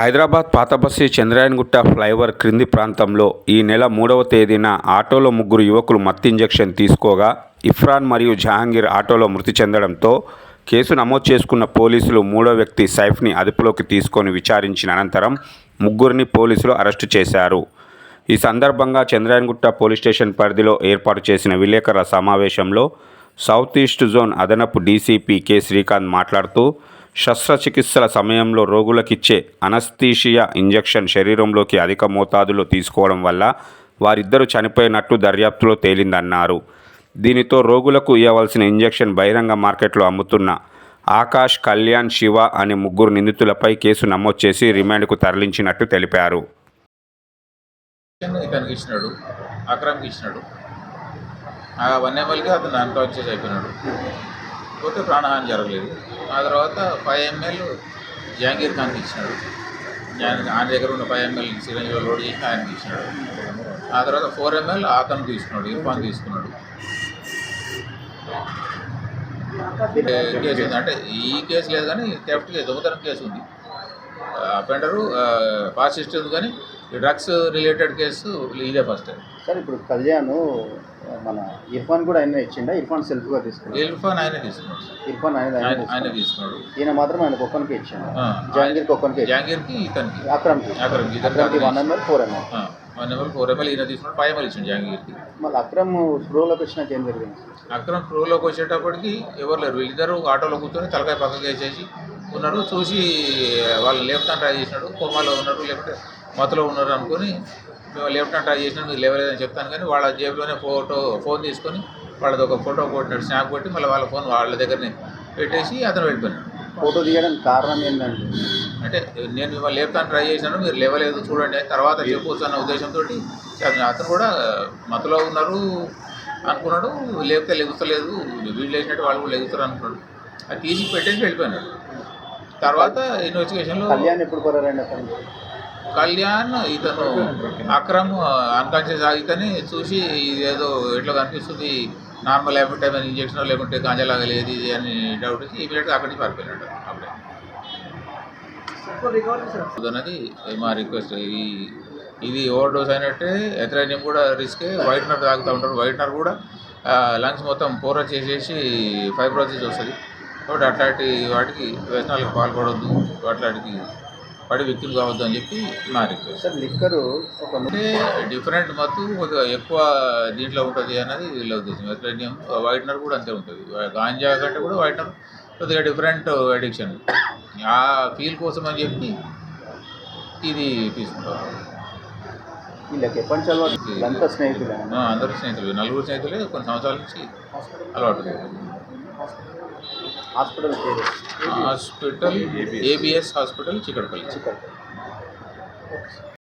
హైదరాబాద్ పాతబస్తీ Chandrayangutta flyover క్రింది ప్రాంతంలో ఈ నెల 3వ తేదీన ఆటోలో ముగ్గురు యువకులు మత్తు ఇంజెక్షన్ తీసుకోగా ఇఫ్రాన్ మరియు జహాంగీర్ ఆటోలో మృతి చెందడంతో కేసు నమోదు చేసుకున్న పోలీసులు మూడో వ్యక్తి సైఫ్ని అదుపులోకి తీసుకొని విచారించిన అనంతరం ముగ్గురిని పోలీసులు అరెస్టు చేశారు. ఈ సందర్భంగా చంద్రాయణగుట్ట పోలీస్ స్టేషన్ పరిధిలో ఏర్పాటు చేసిన విలేకరుల సమావేశంలో సౌత్ ఈస్ట్ జోన్ అదనపు డీసీపీ కె శ్రీకాంత్ మాట్లాడుతూ శస్త్రచికిత్సల సమయంలో రోగులకిచ్చే అనస్థీషియా ఇంజెక్షన్ శరీరంలోకి అధిక మోతాదులో తీసుకోవడం వల్ల వారిద్దరూ చనిపోయినట్టు దర్యాప్తులో తేలిందన్నారు. దీనితో రోగులకు ఇవ్వవలసిన ఇంజెక్షన్ బహిరంగ మార్కెట్లో అమ్ముతున్న ఆకాష్, కళ్యాణ్, శివ అనే ముగ్గురు నిందితులపై కేసు నమోదు చేసి రిమాండ్కు తరలించినట్టు తెలిపారు. అక్రమ్కి ఇచ్చినాడు. 1 mlకి అతను అన్కాన్షియస్ అయిపోయినాడు. పోతే ప్రాణహాని జరగలేదు. ఆ తర్వాత 5 ml జహాంగీర్ ఖాన్కి ఇచ్చినాడు. ఆయన దగ్గర ఉన్న 5 ml సిరంజిలో లోడ్ చేసి ఆయనకి ఇచ్చినాడు. ఆ తర్వాత 4 ml ఆతను తీసుకున్నాడు, ఇర్ఫాన్ తీసుకున్నాడు. కేసు ఉంది, అంటే ఈ కేసు లేదు కానీ థెఫ్ట్ కేసు, దొంగతనం కేసు ఉంది. అఫెండరు పాస్ హిస్టరీ ఉంది కానీ డ్రగ్స్ రిలేటెడ్ కేసు ఇదే ఫస్ట్ టైం. సార్ ఇప్పుడు కళ్యాణ్ మన ఇర్ఫాన్ కూడా ఆయన ఇచ్చిండా? ఇర్ఫాన్ సెల్ఫ్గా తీసుకున్నాడు. ఇర్ఫాన్ ఆయనే తీసుకున్నాడు. ఇర్ఫాన్ ఆయన తీసుకున్నాడు. ఈయన మాత్రం ఆయనకు ఒక్కరికి ఇచ్చాడు. జహాంగీర్కి ఒక్కరికి, జహాంగీర్కి ఇతనికి, అక్రమ్కి 1 ml 4 ml 1 ml 4 ml ఈయన తీసుకున్నాడు. 5 ml ఇచ్చాడు జహాంగీర్కి. మళ్ళీ అక్రమ్ స్ప్రోలోకి వచ్చినాక ఏం జరిగింది? అక్రమ్ స్ప్రోలోకి వచ్చేటప్పటికి ఎవరు లేరు. వీళ్ళిద్దరు ఆటోలో కూర్చొని తలకాయ పక్కకి వేసేసి ఉన్నారు. చూసి వాళ్ళు లేపుతాను ట్రై చేసినాడు. కోమాలో ఉన్నారు, లేకపోతే మత్తులో ఉన్నారు అనుకొని మేము లేపుతాను ట్రై చేసినాడు, మీరు లేవలేదని చెప్తాను కానీ వాళ్ళ జేబులోనే ఫోన్ తీసుకొని వాళ్ళది ఒక ఫోటో కొట్టినాడు, స్నాప్ కొట్టి మళ్ళీ వాళ్ళ ఫోన్ వాళ్ళ దగ్గరనే పెట్టేసి అతను వెళ్ళిపోయినాడు. ఫోటో తీయడానికి కారణం ఏంటంటే అంటే నేను మిమ్మల్ని లేపుతాను ట్రై చేసినాను, మీరు లేవలేదు చూడండి, తర్వాత చెప్పొచ్చు అన్న ఉద్దేశంతో అతను కూడా మత్తులో ఉన్నారు అనుకున్నాడు. లేపితే లెగుస్తలేదు, వీళ్ళు వేసినట్టు వాళ్ళు కూడా లెగుస్తారు అనుకున్నాడు. అది తీసి పెట్టేసి వెళ్ళిపోయినాడు. తర్వాత ఇన్వెస్టిగేషన్లో కళ్యాణ్ ఎప్పుడు పరారండి? అతను కళ్యాణ్ ఇతను అక్రమ్ అన్కాన్షియస్ ఆగితేనే చూసి ఇదేదో ఎట్లా కనిపిస్తుంది, నార్మల్ యాపిటైమన్ ఇంజెక్షన్ లేకుంటే గాంజాలాగా లేదు ఇది అని డౌట్ వచ్చి ఇమీడియట్గా అక్కడి నుంచి పారిపోయినాడు. అప్పుడే అన్నది మా రిక్వెస్ట్. ఇది ఓవర్ డోస్ అయినట్టే, ఎథరైనియం కూడా రిస్కే. వైట్నర్ తాగుతూ ఉంటారు. వైట్నర్ కూడా లంగ్స్ మొత్తం పోర చేసేసి ఫైబ్రోసిస్ వస్తుంది. కాబట్టి అట్లాంటి వాటికి వ్యసనాలకు పాల్పడవద్దు, అట్లాంటికి పడి వ్యక్తులు కావద్దు అని చెప్పి నా రిక్వెస్ట్. సార్ లిక్కరు అంటే డిఫరెంట్ మత్తు కొద్దిగా ఎక్కువ దీంట్లో ఉంటుంది అన్నది వీళ్ళ ఉద్దేశం. ఎథరైనియం, వైట్నర్ కూడా అంతే ఉంటుంది. గాంజా కంటే కూడా వైట్నర్ కొద్దిగా డిఫరెంట్ అడిక్షన్. ఆ ఫీల్ కోసం అని చెప్పి ఇది తీసుకుంటారు. వీళ్ళకి ఎప్పటి నుంచి అలవాటు? అంతా స్నేహితులు, అందరూ స్నేహితులు, 4 స్నేహితులే కొన్ని సంవత్సరాల నుంచి అలవాటు. Hospital ABS hospital Chikkadpally.